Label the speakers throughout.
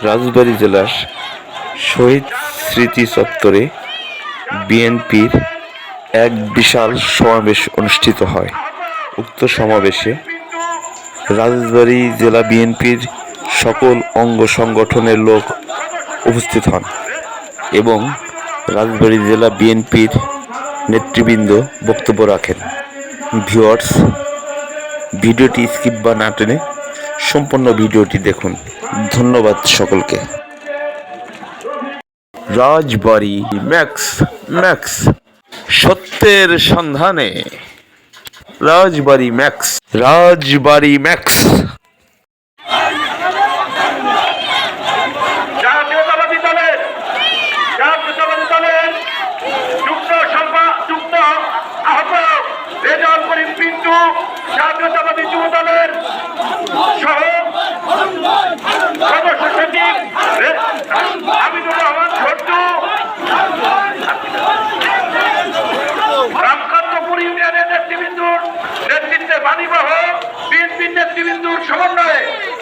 Speaker 1: রাজবাড়ী জেলার শহীদ স্মৃতি চত্বরে বিএনপির এক বিশাল সমাবেশ অনুষ্ঠিত হয়। উক্ত সমাবেশে রাজবাড়ী জেলা বিএনপির সকল অঙ্গ সংগঠনের লোক উপস্থিত হন এবং রাজবাড়ী জেলা বিএনপির নেতৃবৃন্দ বক্তব্য রাখেন। ভিউয়ার্স, ভিডিওটি স্কিপ বা না টেনে সম্পূর্ণ ভিডিওটি দেখুন। ধন্যবাদ সকলকে। রাজবাড়ী ম্যাক্স ম্যাক্স সত্যের সন্ধানে রাজবাড়ী ম্যাক্স রাজবাড়ী ম্যাক্স।
Speaker 2: জাতীয়তাবাদী দলের যুক্ত আহ্বায়ক রেজাউল করিম পিন্টু, জাতীয়তাবাদী যুব দলের সহ সদস্য সচিব হামিদুর রহমান ছোট্টু, রামকান্তপুর ইউনিয়নের নেতৃবৃন্দুর নেতৃত্বে বাণীবহ বিএনপির নেতৃবৃন্দুর সমন্বয়ে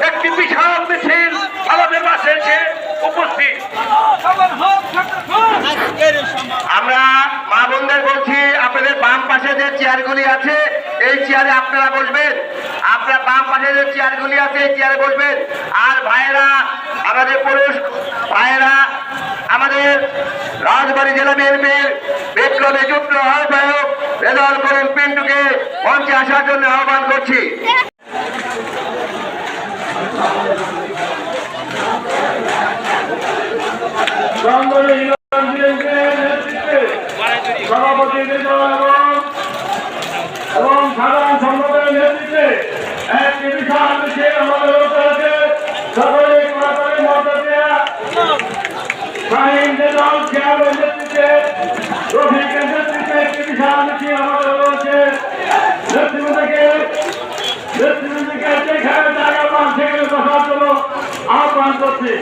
Speaker 2: একটি বিশাল মিছিল আমাদের পাশে এসে উপস্থিত। আমরা মা বোনদের বলছি, আপনাদের বাম পাশে যে চেয়ারগুলি আছে এই চেয়ারে আপনারা বসবেন। আপনার বাম পাশে যে চেয়ারগুলি আছে এই চেয়ারে বসবেন। আর ভাইয়েরা, আমাদের পুরুষ ভাইয়েরা, আমাদের রাজবাড়ী জেলা বিএনপির বিপ্লবী যুগ্ম আহ্বায়ক রেজাউল করিম পিন্টুকে মঞ্চে আসার জন্য আহ্বান করছি। সভাপতি এবং সাধারণ সম্পাদকের নেতৃত্বে একটি বিশাল মিছিল আমাদের হচ্ছে। সকলে শাহিনদের নেতৃত্বে, রফিকের নেতৃত্বে একটি বিশাল মিছিল আমাদের হচ্ছে। নেতৃবৃন্দকে যেখানে জায়গা পান সেখানে বসার জন্য আহ্বান করছি।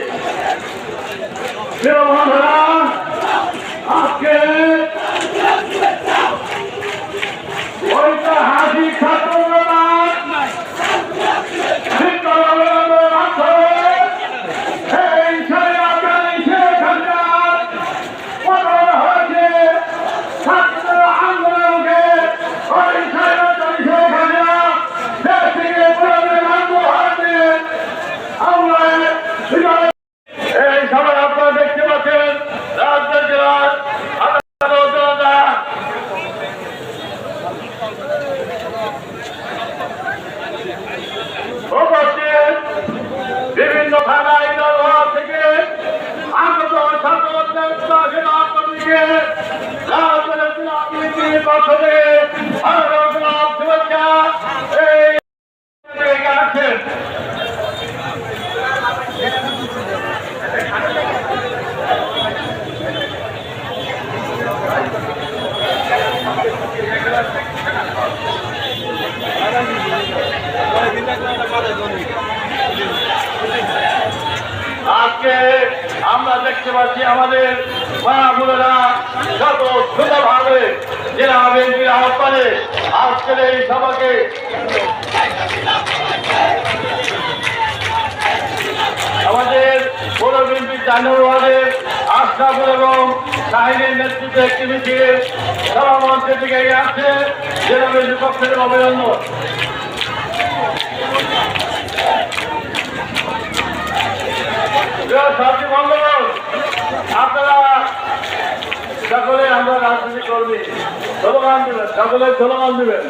Speaker 2: বন্ধুরা, আজকে ঐতিহাসিক ছাত্র এই সবাই আপনারা দেখতে পাচ্ছেন রাজবাড়ী জেলার বিভিন্ন থানা থেকে আগত ছাত্রদের পক্ষ থেকে শুভেচ্ছা আছেন। আজকে আমরা দেখতে পাচ্ছি আমাদের মা বোনেরা স্বতঃস্ফূর্তভাবে জেলা বিএনপির আহ্বানে আজকের এই সভাকে আমাদের পৌর বিএনপির 4 নম্বর ওয়ার্ডের আশরাফুল এবং শাহিনের নেতৃত্বে একটি মিছিল সভা মঞ্চের দিকে আসছে। জেলা বিএনপির পক্ষ থেকে অভিনন্দন। আপনারা সকলে আমরা রাজনীতি কর্মী, স্লোগান দেবেন, সকলে স্লোগান দেবেন।